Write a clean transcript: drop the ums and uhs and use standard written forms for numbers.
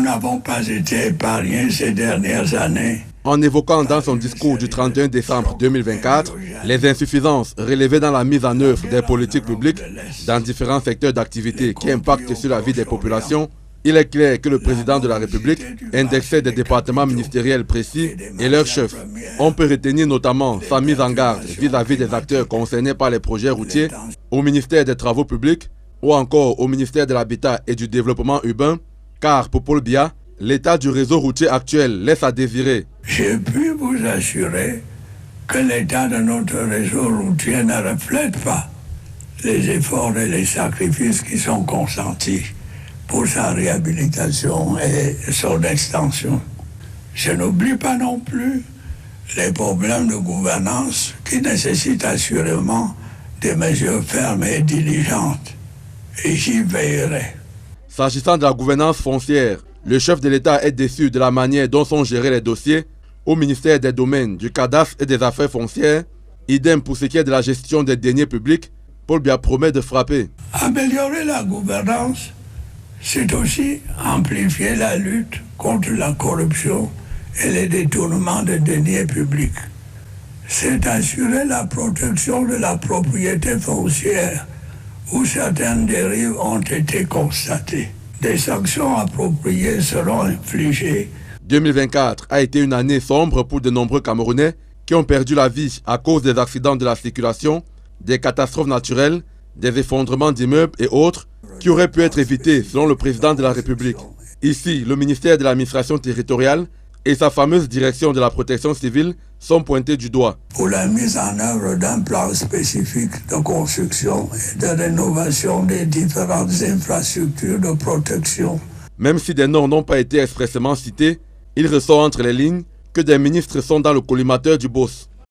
n'avons pas été épargnés ces dernières années. En évoquant dans son discours du 31 décembre 2024 les insuffisances relevées dans la mise en œuvre des politiques publiques dans différents secteurs d'activité qui impactent sur la vie des populations, il est clair que le président de la République indexait des départements ministériels précis et leurs chefs. On peut retenir notamment sa mise en garde vis-à-vis des acteurs concernés par les projets routiers, au ministère des Travaux publics ou encore au ministère de l'Habitat et du Développement urbain, car pour Paul Biya, l'état du réseau routier actuel laisse à désirer. Je puis vous assurer que l'état de notre réseau routier ne reflète pas les efforts et les sacrifices qui sont consentis pour sa réhabilitation et son extension. Je n'oublie pas non plus les problèmes de gouvernance qui nécessitent assurément des mesures fermes et diligentes. Et j'y veillerai. S'agissant de la gouvernance foncière, le chef de l'État est déçu de la manière dont sont gérés les dossiers au ministère des Domaines, du Cadastre et des Affaires foncières. Idem pour ce qui est de la gestion des deniers publics, Paul Biya promet de frapper. Améliorer la gouvernance, c'est aussi amplifier la lutte contre la corruption et les détournements de deniers publics. C'est assurer la protection de la propriété foncière où certaines dérives ont été constatées. Des sanctions appropriées seront infligées. 2024 a été une année sombre pour de nombreux Camerounais qui ont perdu la vie à cause des accidents de la circulation, des catastrophes naturelles, des effondrements d'immeubles et autres qui auraient pu être évités selon le président de la République. Ici, le ministère de l'administration territoriale et sa fameuse direction de la protection civile sont pointés du doigt. Pour la mise en œuvre d'un plan spécifique de construction et de rénovation des différentes infrastructures de protection. Même si des noms n'ont pas été expressément cités, il ressort entre les lignes que des ministres sont dans le collimateur du boss.